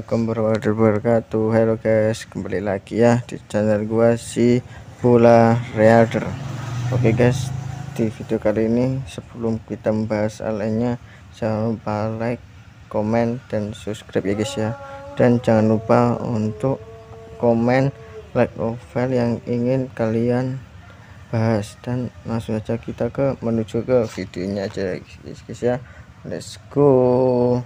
Assalamualaikum warahmatullahi wabarakatuh. Halo guys, kembali lagi ya di channel gua si Bola Reader. Oke guys, di video kali ini sebelum kita membahas hal lainnya, jangan lupa like, komen, dan subscribe ya guys ya. Dan jangan lupa untuk komen like novel yang ingin kalian bahas, dan langsung aja kita menuju ke videonya aja guys ya. Let's go.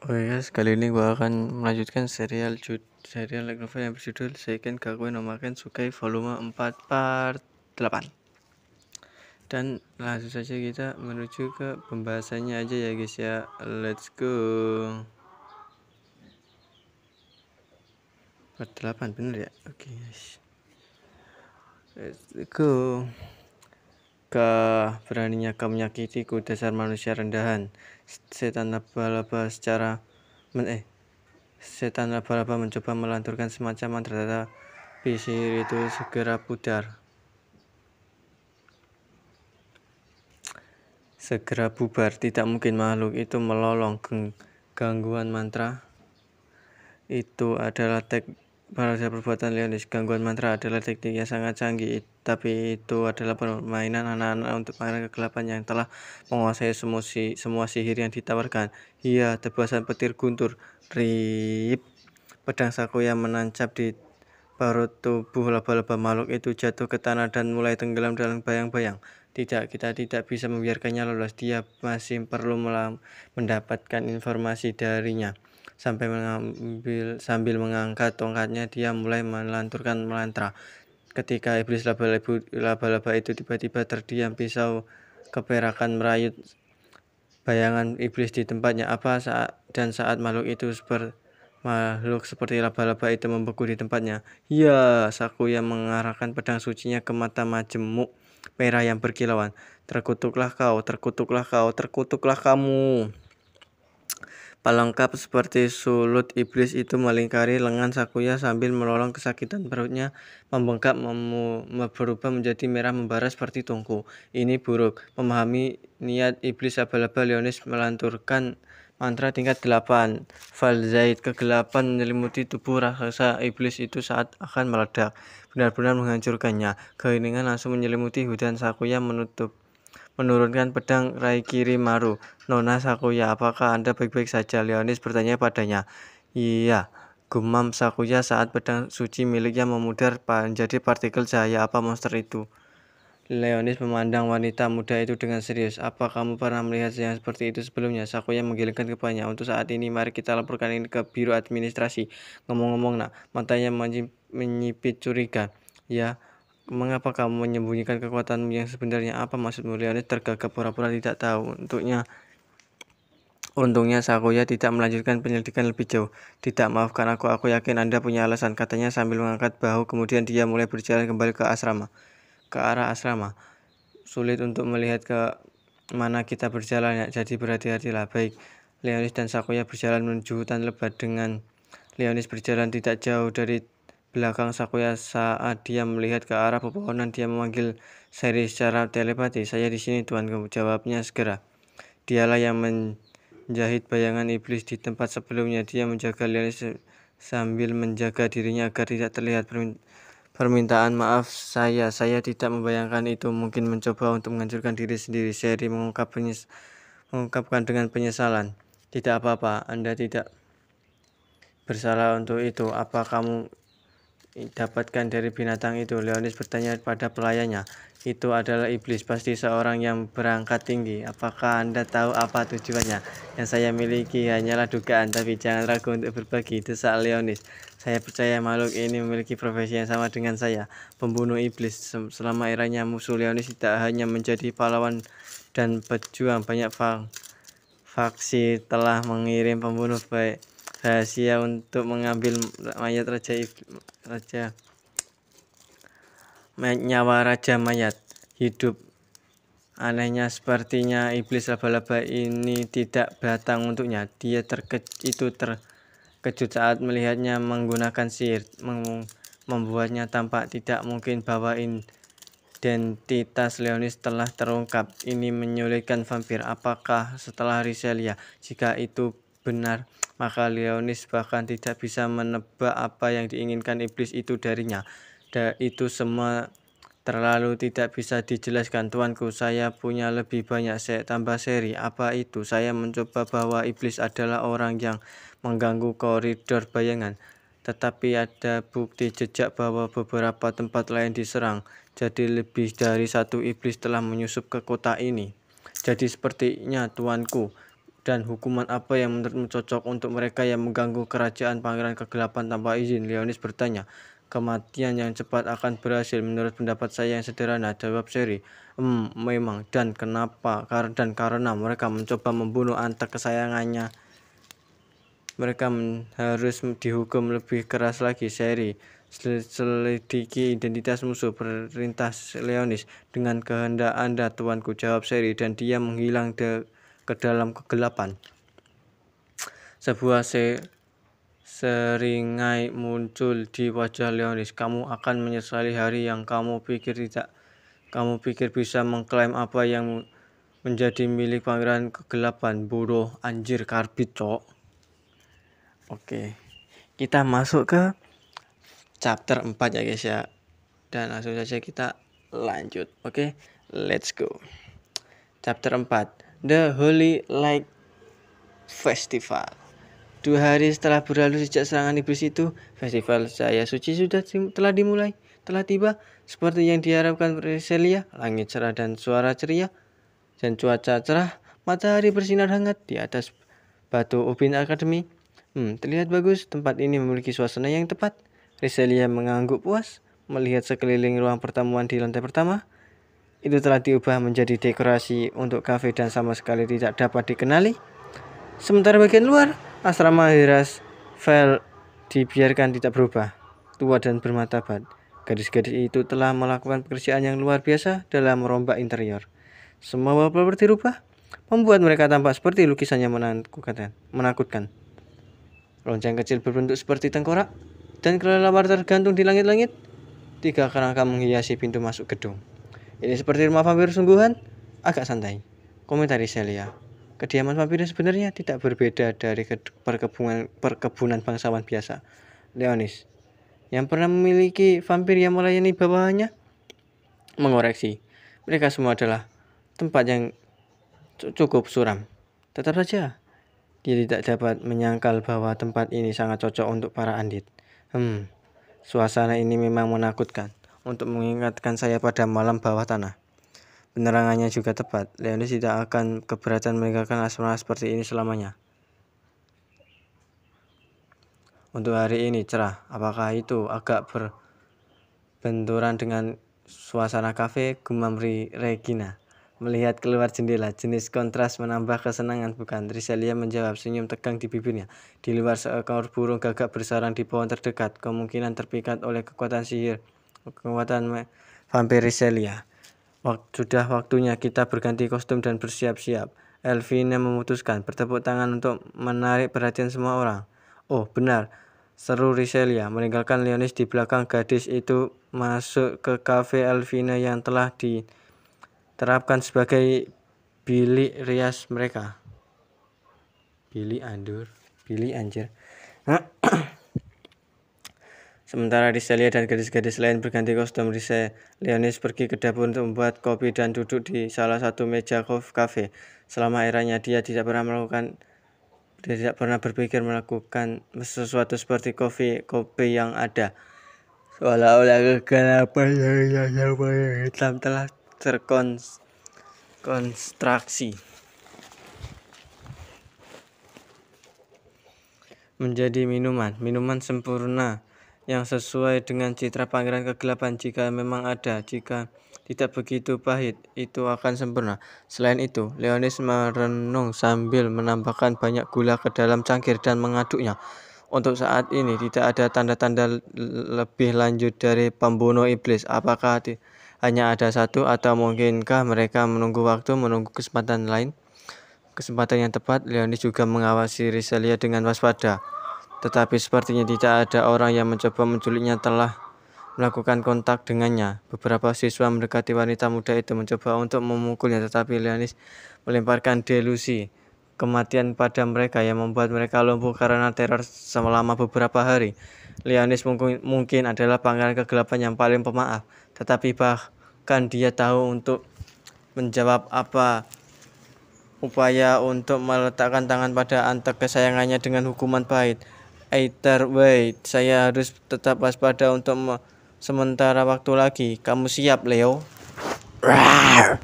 Oke guys, kali ini gua akan melanjutkan serial light novel yang berjudul Seiken Gakuen no Maken Sukai volume 4 part 8. Dan langsung saja kita menuju ke pembahasannya aja ya guys ya. Let's go. Part 8 bener ya? Oke guys. Let's go. Beraninya kau menyakitiku, dasar manusia rendahan. Setan laba-laba mencoba melanturkan semacam mantra, tapi sihir itu segera bubar. Tidak mungkin makhluk itu melolong gangguan mantra. Itu adalah perbuatan Leonis. Gangguan mantra adalah teknik yang sangat canggih, tapi itu adalah permainan anak-anak untuk pangeran kegelapan yang telah menguasai semua sihir yang ditawarkan. Iya, tebasan petir guntur. Rip. Pedang Sakuya menancap di parut tubuh laba-laba. Makhluk itu jatuh ke tanah dan mulai tenggelam dalam bayang-bayang. Tidak, kita tidak bisa membiarkannya lolos. Dia masih perlu mendapatkan informasi darinya. Sambil mengangkat tongkatnya, dia mulai melanturkan mantra. Ketika iblis laba-laba itu tiba-tiba terdiam, pisau keperakan merayut bayangan iblis di tempatnya. Saat makhluk seperti laba-laba itu membeku di tempatnya. Ya, Sakuya mengarahkan pedang sucinya ke mata majemuk merah yang berkilauan. Terkutuklah kau, terkutuklah kau, terkutuklah kamu. Pelengkap seperti sulut iblis itu melingkari lengan Sakuya sambil melolong kesakitan. Perutnya membengkak, berubah menjadi merah membara seperti tungku. Ini buruk. Memahami niat iblis laba-laba, Leonis melanturkan mantra tingkat 8. Valzaid, kegelapan menyelimuti tubuh raksasa iblis itu saat akan meledak, benar-benar menghancurkannya. Keheningan langsung menyelimuti hudan. Sakuya menurunkan pedang Raikiri Maru. Nona Sakuya, apakah Anda baik-baik saja? Leonis bertanya padanya. Iya, gumam Sakuya saat pedang suci miliknya memudar menjadi partikel cahaya. Apa monster itu? Leonis memandang wanita muda itu dengan serius. Apa kamu pernah melihat yang seperti itu sebelumnya? Sakuya menggelengkan kepalanya. Untuk saat ini, mari kita laporkan ini ke Biro Administrasi. Ngomong-ngomong nak, matanya menyipit curiga. Ya, mengapa kamu menyembunyikan kekuatanmu yang sebenarnya? Apa maksudmu? Leonis tergagap, pura-pura tidak tahu. Untungnya Sakuya tidak melanjutkan penyelidikan lebih jauh. Tidak, maafkan aku yakin Anda punya alasan, katanya sambil mengangkat bahu. Kemudian dia mulai berjalan kembali ke arah asrama. Sulit untuk melihat ke mana kita berjalan ya, jadi berhati-hatilah. Baik. Leonis dan Sakuya berjalan menuju hutan lebat. Dengan Leonis berjalan tidak jauh dari belakang Sakuya, saat dia melihat ke arah pepohonan, dia memanggil Seri secara telepati. Saya di sini, Tuan, jawabnya segera. Dialah yang menjahit bayangan iblis di tempat sebelumnya. Dia menjaga Leonis sambil menjaga dirinya agar tidak terlihat. Permintaan maaf, saya tidak membayangkan itu. Mungkin mencoba untuk menghancurkan diri sendiri. Seri mengungkapkan dengan penyesalan. Tidak apa-apa, Anda tidak bersalah untuk itu. Apa kamu dapatkan dari binatang itu? Leonis bertanya pada pelayannya. Itu adalah iblis, pasti seorang yang berangkat tinggi. Apakah Anda tahu apa tujuannya? Yang saya miliki hanyalah dugaan, tapi jangan ragu untuk berbagi, desak Leonis. Saya percaya makhluk ini memiliki profesi yang sama dengan saya, pembunuh iblis. Selama eranya musuh, Leonis tidak hanya menjadi pahlawan dan pejuang. Banyak faksi telah mengirim pembunuh rahasia untuk mengambil mayat nyawa raja mayat hidup. Anehnya, sepertinya iblis laba-laba ini tidak datang untuknya. Dia terkejut saat melihatnya menggunakan sihir, membuatnya tampak tidak mungkin bahwa identitas Leonis telah terungkap. Ini menyulitkan vampir. Apakah setelah Riselia? Jika itu benar, maka Leonis bahkan tidak bisa menebak apa yang diinginkan iblis itu darinya. Itu semua terlalu tidak bisa dijelaskan, tuanku. Saya punya lebih banyak tambah seri. Apa itu? Saya mencoba bahwa iblis adalah orang yang mengganggu koridor bayangan. Tetapi ada bukti jejak bahwa beberapa tempat lain diserang. Jadi lebih dari satu iblis telah menyusup ke kota ini. Jadi sepertinya, tuanku. Dan hukuman apa yang menurutmu cocok untuk mereka yang mengganggu kerajaan Pangeran Kegelapan tanpa izin? Leonis bertanya. Kematian yang cepat akan berhasil menurut pendapat saya yang sederhana, jawab Sherry. Memang. Dan kenapa? Karena mereka mencoba membunuh anak kesayangannya. Mereka harus dihukum lebih keras lagi, Sherry. Selidiki identitas musuh, perintah Leonis. Dengan kehendak Anda, tuanku, jawab Sherry, dan dia menghilang ke dalam kegelapan. Sebuah seringai muncul di wajah Leonis. Kamu akan menyesali hari yang kamu pikir bisa mengklaim apa yang menjadi milik Pangeran Kegelapan. Bodoh, anjir, karbit, cok. Oke, kita masuk ke chapter 4 ya guys ya. Dan langsung saja kita lanjut. Oke, let's go. Chapter 4, The Holy Light Festival. 2 hari setelah berlalu sejak serangan iblis itu, festival cahaya suci telah dimulai. Telah tiba, seperti yang diharapkan Reselia. Langit cerah dan suara ceria, dan cuaca cerah. Matahari bersinar hangat di atas batu ubin akademi. Terlihat bagus. Tempat ini memiliki suasana yang tepat. Reselia mengangguk puas melihat sekeliling ruang pertemuan di lantai pertama. Itu telah diubah menjadi dekorasi untuk kafe dan sama sekali tidak dapat dikenali. Sementara bagian luar, asrama Hirasfeld dibiarkan tidak berubah, tua dan bermartabat. Gadis-gadis itu telah melakukan pekerjaan yang luar biasa dalam merombak interior. Semua wallpaper dirubah, membuat mereka tampak seperti lukisan yang menakutkan. Lonceng kecil berbentuk seperti tengkorak dan kelelawar tergantung di langit-langit. 3 kerangka menghiasi pintu masuk gedung. Ini seperti rumah vampir sungguhan, agak santai, komentari Celia. Kediaman vampir sebenarnya tidak berbeda dari perkebunan bangsawan biasa. Leonis, yang pernah memiliki vampir yang melayani bawahannya, mengoreksi. Mereka semua adalah tempat yang cukup suram. Tetap saja, dia tidak dapat menyangkal bahwa tempat ini sangat cocok untuk para andit. Suasana ini memang menakutkan untuk mengingatkan saya pada malam bawah tanah. Penerangannya juga tepat. Leonis tidak akan keberatan meninggalkan asrama seperti ini selamanya. Untuk hari ini cerah. Apakah itu agak berbenturan dengan suasana kafe? Gumam Regina melihat keluar jendela. Jenis kontras menambah kesenangan, bukan? Riselia menjawab, senyum tegang di bibirnya. Di luar, seekor burung gagak bersarang di pohon terdekat, kemungkinan terpikat oleh kekuatan vampir Riselia. Sudah waktunya kita berganti kostum dan bersiap-siap. Elvina memutuskan, bertepuk tangan untuk menarik perhatian semua orang. Oh, benar, seru Riselia, meninggalkan Leonis di belakang. Gadis itu masuk ke kafe Elvina yang telah diterapkan sebagai bilik rias mereka. Bilik anjir. Sementara Riselia dan gadis-gadis lain berganti kostum, Leonis pergi ke dapur untuk membuat kopi dan duduk di salah satu meja kafe. Selama eranya dia tidak pernah berpikir melakukan sesuatu seperti kopi yang ada. Seolah-olah kegelapan yang hitam telah terkonstruksi menjadi minuman sempurna yang sesuai dengan citra Pangeran Kegelapan. Jika memang ada, jika tidak begitu pahit, itu akan sempurna. Selain itu, Leonis merenung sambil menambahkan banyak gula ke dalam cangkir dan mengaduknya. Untuk saat ini tidak ada tanda-tanda lebih lanjut dari pembunuh iblis. Apakah hanya ada satu, atau mungkinkah mereka menunggu kesempatan lain? Kesempatan yang tepat. Leonis juga mengawasi Riselia dengan waspada. Tetapi sepertinya tidak ada orang yang mencoba menculiknya telah melakukan kontak dengannya. Beberapa siswa mendekati wanita muda itu mencoba untuk memukulnya, tetapi Leonis melemparkan delusi kematian pada mereka yang membuat mereka lumpuh karena teror selama beberapa hari. Leonis mungkin adalah pangeran kegelapan yang paling pemaaf, tetapi bahkan dia tahu untuk menjawab apa upaya untuk meletakkan tangan pada anak kesayangannya dengan hukuman pahit. Either way, saya harus tetap waspada untuk sementara waktu lagi. Kamu siap, Leo? Rawr!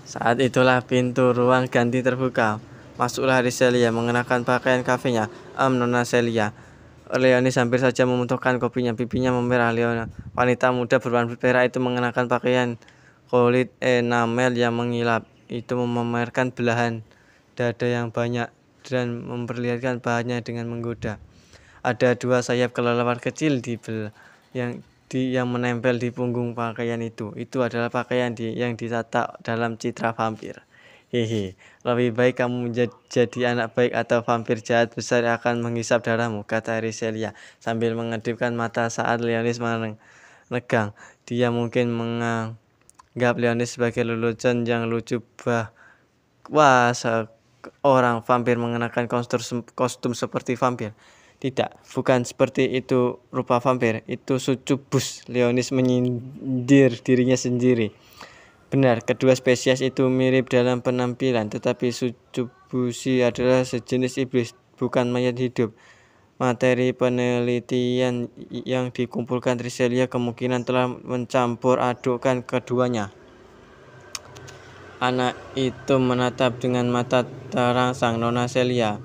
Saat itulah pintu ruang ganti terbuka. Masuklah Riselia mengenakan pakaian kafenya. Nona Celia. Leonis hampir saja memuntahkan kopinya. Pipinya memerah. Wanita muda berwarna perak itu mengenakan pakaian kulit enamel yang mengilap. Itu memamerkan belahan dada yang banyak dan memperlihatkan bahannya dengan menggoda. Ada 2 sayap kelelawar kecil yang menempel di punggung pakaian itu. Itu adalah pakaian yang ditata dalam citra vampir. Hehe, lebih baik kamu jadi anak baik atau vampir jahat besar yang akan menghisap darahmu, kata Riselia sambil mengedipkan mata saat Leonis menegang. Dia mungkin menganggap Leonis sebagai lelucon yang lucu bahwa seorang vampir mengenakan kostum seperti vampir. Tidak, bukan seperti itu rupa vampir, itu sucubus. Leonis menyindir dirinya sendiri. Benar, kedua spesies itu mirip dalam penampilan, tetapi sucubusi adalah sejenis iblis, bukan mayat hidup. Materi penelitian yang dikumpulkan Riselia kemungkinan telah mencampur adukkan keduanya. Anak itu menatap dengan mata terangsang Nona Celia.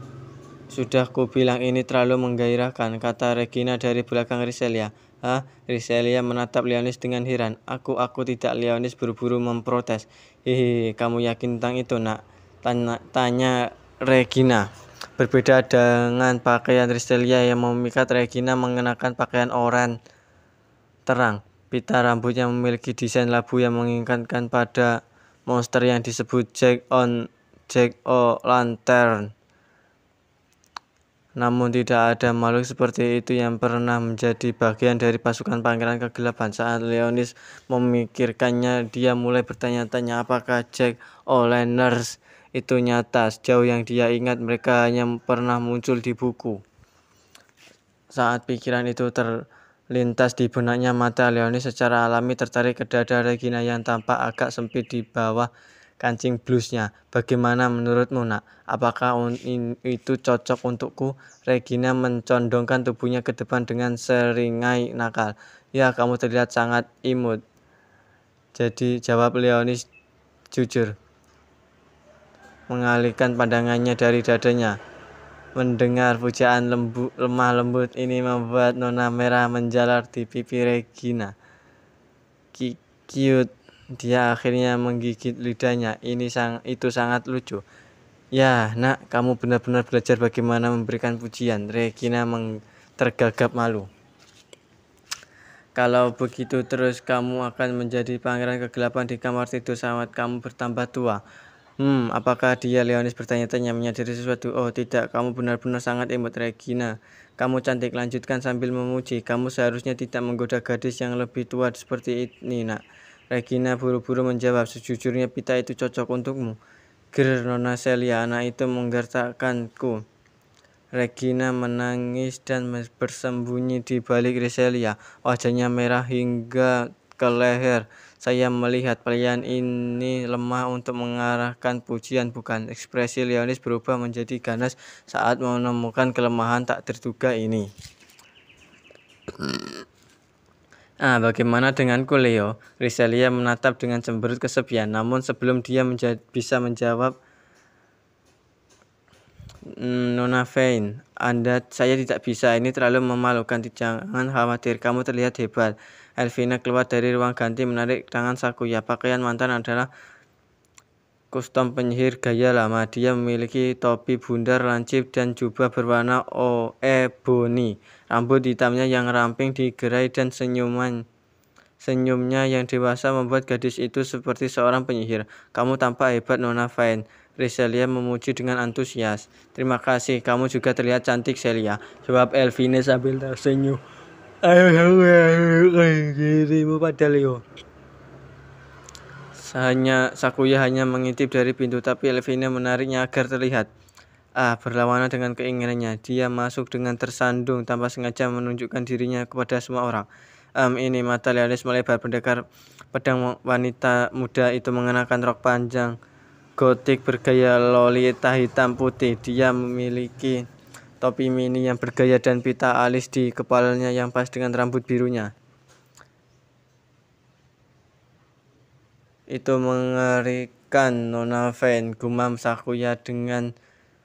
Sudah kubilang ini terlalu menggairahkan, kata Regina dari belakang Riselia. Hah? Riselia menatap Leonis dengan heran. Aku tidak. Leonis buru-buru memprotes. Hehehe, kamu yakin tentang itu, nak? Tanya Regina. Berbeda dengan pakaian Riselia yang memikat, Regina mengenakan pakaian oranye terang. Pita rambutnya memiliki desain labu yang mengingatkan pada monster yang disebut Jack O'Lantern. Namun tidak ada makhluk seperti itu yang pernah menjadi bagian dari pasukan pangeran kegelapan. Saat Leonis memikirkannya, dia mulai bertanya-tanya apakah Jack O'Lantern itu nyata. Sejauh yang dia ingat, mereka hanya pernah muncul di buku. Saat pikiran itu terlintas di benaknya, mata Leonis secara alami tertarik ke dada Regina yang tampak agak sempit di bawah kancing blusnya. Bagaimana menurutmu, nak? Apakah itu cocok untukku? Regina mencondongkan tubuhnya ke depan dengan seringai nakal. Ya, kamu terlihat sangat imut. Jadi, jawab Leonis jujur, mengalihkan pandangannya dari dadanya. Mendengar pujaan lemah lembut ini membuat Nona merah menjalar di pipi Regina. Cute. Dia akhirnya menggigit lidahnya. Itu sangat lucu. Ya, nak, kamu benar-benar belajar bagaimana memberikan pujian. Regina tergagap malu. Kalau begitu terus, kamu akan menjadi pangeran kegelapan di kamar tidur saat kamu bertambah tua. Apakah dia? Leonis bertanya-tanya, menyadari sesuatu. Oh tidak, kamu benar-benar sangat imut, Regina. Kamu cantik, lanjutkan sambil memuji. Kamu seharusnya tidak menggoda gadis yang lebih tua seperti ini, nak. Regina buru-buru menjawab, sejujurnya pita itu cocok untukmu. Nona Celia, anak itu menggertakkanku. Regina menangis dan bersembunyi di balik Riselia. Wajahnya merah hingga ke leher. Saya melihat pelayan ini lemah untuk mengarahkan pujian, bukan. Ekspresi Leonis berubah menjadi ganas saat menemukan kelemahan tak terduga ini. Bagaimana denganku, Leo? Riselia menatap dengan cemberut kesepian. Namun sebelum dia bisa menjawab, Nona Vane, saya tidak bisa. Ini terlalu memalukan. Jangan khawatir, kamu terlihat hebat. Elvina keluar dari ruang ganti menarik tangan Sakuya. Pakaian mantan adalah kostum penyihir gaya lama. Dia memiliki topi bundar lancip dan jubah berwarna ebony. Rambut hitamnya yang ramping digerai dan senyumnya yang dewasa membuat gadis itu seperti seorang penyihir. Kamu tampak hebat, Nona Vane. Riselia memuji dengan antusias. Terima kasih, kamu juga terlihat cantik, Celia, jawab Elvina sambil tersenyum. Ayo dirimu pada Leo. Sakuya hanya mengintip dari pintu, tapi Elvina menariknya agar terlihat. Berlawanan dengan keinginannya, dia masuk dengan tersandung tanpa sengaja menunjukkan dirinya kepada semua orang. Ini mata Leonis melebar mendekat pedang wanita muda itu mengenakan rok panjang gotik bergaya lolita hitam putih. Dia memiliki topi mini yang bergaya dan pita alis di kepalanya yang pas dengan rambut birunya. Itu mengerikan, Nona Van, gumam Sakuya dengan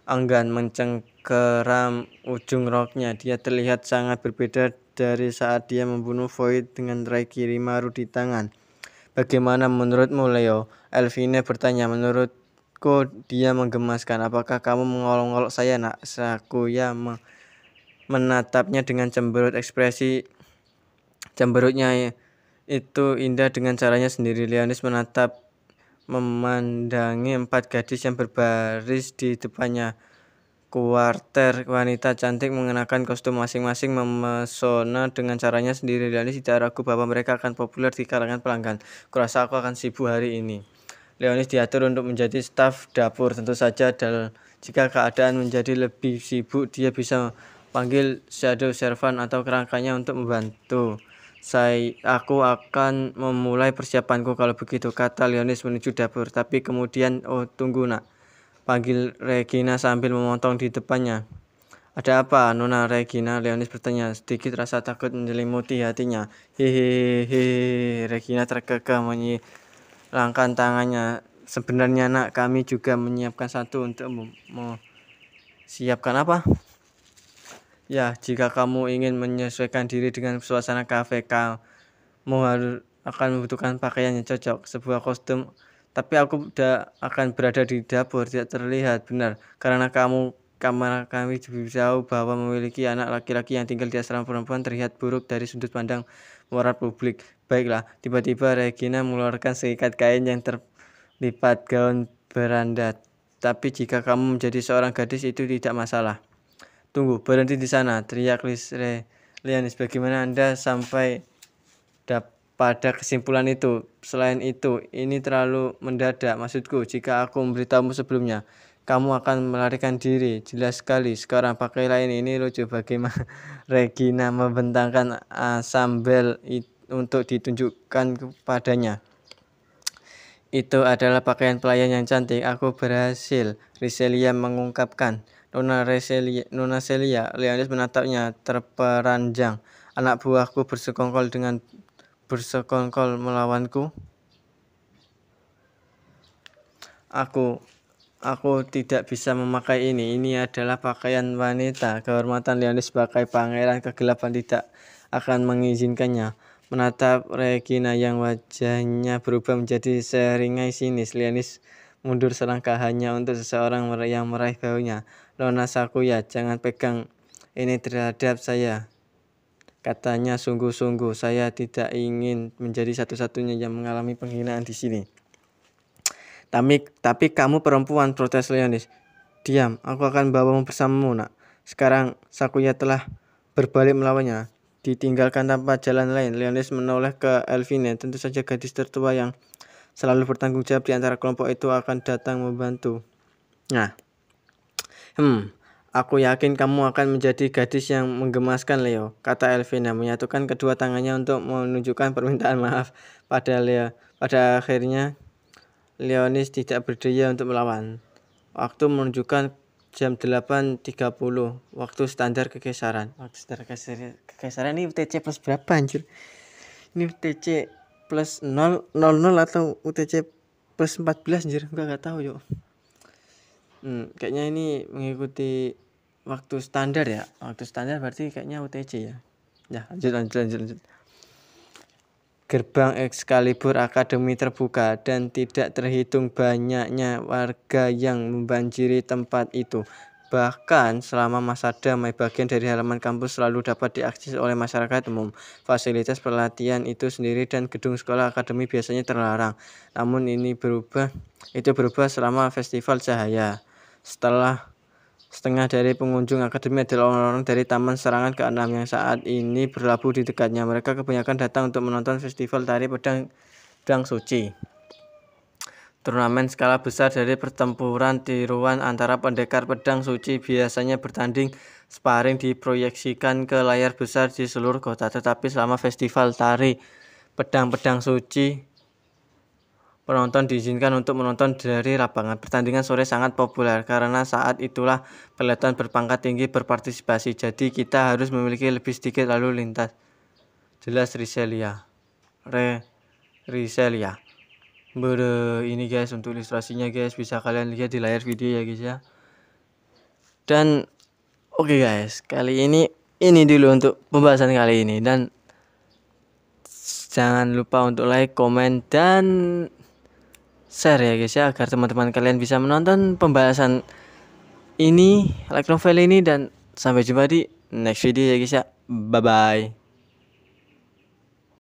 enggan mencengkeram ujung roknya. Dia terlihat sangat berbeda dari saat dia membunuh Void dengan Reiki Rimaru di tangan. Bagaimana menurutmu, Leo? Elvina bertanya. Menurutku dia menggemaskan. Apakah kamu mengolok-olok saya, nak? Sakuya menatapnya dengan cemberut. Ekspresi cemberutnya itu indah dengan caranya sendiri. Leonis memandangi 4 gadis yang berbaris di depannya. Kuarter wanita cantik mengenakan kostum masing-masing memesona dengan caranya sendiri. Leonis tidak ragu bahwa mereka akan populer di kalangan pelanggan. Kurasa aku akan sibuk hari ini. Leonis diatur untuk menjadi staf dapur. Tentu saja jika keadaan menjadi lebih sibuk, dia bisa panggil shadow servant atau kerangkanya untuk membantu. Aku akan memulai persiapanku kalau begitu, kata Leonis menuju dapur. Tapi kemudian, tunggu, nak, panggil Regina sambil memotong di depannya. Ada apa, Nona Regina? Leonis bertanya. Sedikit rasa takut menyelimuti hatinya. Hehehe, Regina terkekeh menyilangkan tangannya. Sebenarnya, nak, kami juga menyiapkan satu untuk siapkan apa? Ya, jika kamu ingin menyesuaikan diri dengan suasana kafe, kamu akan membutuhkan pakaian yang cocok, sebuah kostum. Tapi aku akan berada di dapur, tidak terlihat. Benar, karena kami tahu bahwa memiliki anak laki-laki yang tinggal di asrama perempuan terlihat buruk dari sudut pandang moral publik. Baiklah, tiba-tiba Regina mengeluarkan seikat kain yang terlipat gaun beranda. Tapi jika kamu menjadi seorang gadis itu tidak masalah. Tunggu, berhenti di sana, teriak Leonis. Bagaimana Anda sampai pada kesimpulan itu? Selain itu, ini terlalu mendadak. Maksudku, jika aku memberitahumu sebelumnya, kamu akan melarikan diri. Jelas sekali. Sekarang pakailah ini lucu. Bagaimana Regina membentangkan sambal untuk ditunjukkan kepadanya. Itu adalah pakaian pelayan yang cantik. Aku berhasil, Riselia mengungkapkan. Nona Celia, Leonis menatapnya terperanjang. Anak buahku bersekongkol melawanku. Aku tidak bisa memakai ini. Ini adalah pakaian wanita. Kehormatan Leonis sebagai pangeran kegelapan tidak akan mengizinkannya. Menatap Regina yang wajahnya berubah menjadi seringai sinis, Leonis mundur selangkah hanya untuk seseorang yang meraih baunya. Nona Sakuya, jangan pegang ini terhadap saya, katanya sungguh-sungguh. Saya tidak ingin menjadi satu-satunya yang mengalami penghinaan di sini. Tapi kamu perempuan, protes Leonis. Diam, aku akan bawamu bersamamu, nak. Sekarang Sakuya telah berbalik melawannya. Ditinggalkan tanpa jalan lain, Leonis menoleh ke Elvina. Tentu saja gadis tertua yang selalu bertanggung jawab di antara kelompok itu akan datang membantu. Nah, aku yakin kamu akan menjadi gadis yang menggemaskan, Leo, kata Elvina, menyatukan kedua tangannya untuk menunjukkan permintaan maaf pada Leo. Pada akhirnya, Leonis tidak berdaya untuk melawan. Waktu menunjukkan jam 8.30, waktu standar kekesaran. Waktu standar kekesaran ini UTC plus berapa, anjir? Ini UTC plus 000 atau UTC plus 14, anjir? Enggak tahu, yuk. Kayaknya ini mengikuti waktu standar ya. Waktu standar berarti kayaknya UTC ya. Ya, lanjut. Gerbang Excalibur Academy terbuka dan tidak terhitung banyaknya warga yang membanjiri tempat itu. Bahkan selama masa damai, bagian dari halaman kampus selalu dapat diakses oleh masyarakat umum. Fasilitas pelatihan itu sendiri dan gedung sekolah akademi biasanya terlarang. Namun itu berubah selama festival cahaya. Setengah dari pengunjung akademi adalah orang-orang dari Taman Serangan ke-6 yang saat ini berlabuh di dekatnya. Mereka kebanyakan datang untuk menonton festival tari pedang suci. Turnamen skala besar dari pertempuran tiruan antara pendekar pedang suci biasanya bertanding sparring diproyeksikan ke layar besar di seluruh kota. Tetapi selama festival tari pedang-pedang suci, penonton diizinkan untuk menonton dari lapangan. Pertandingan sore sangat populer karena saat itulah peloton berpangkat tinggi berpartisipasi. Jadi kita harus memiliki lebih sedikit lalu lintas. Jelas Riselia. Riselia. Ini guys untuk ilustrasinya guys, bisa kalian lihat di layar video ya guys ya. Dan oke guys, kali ini dulu untuk pembahasan kali ini, dan jangan lupa untuk like, komen, dan share ya guys ya, agar teman-teman kalian bisa menonton pembahasan ini, light novel ini, dan sampai jumpa di next video ya guys ya. Bye bye.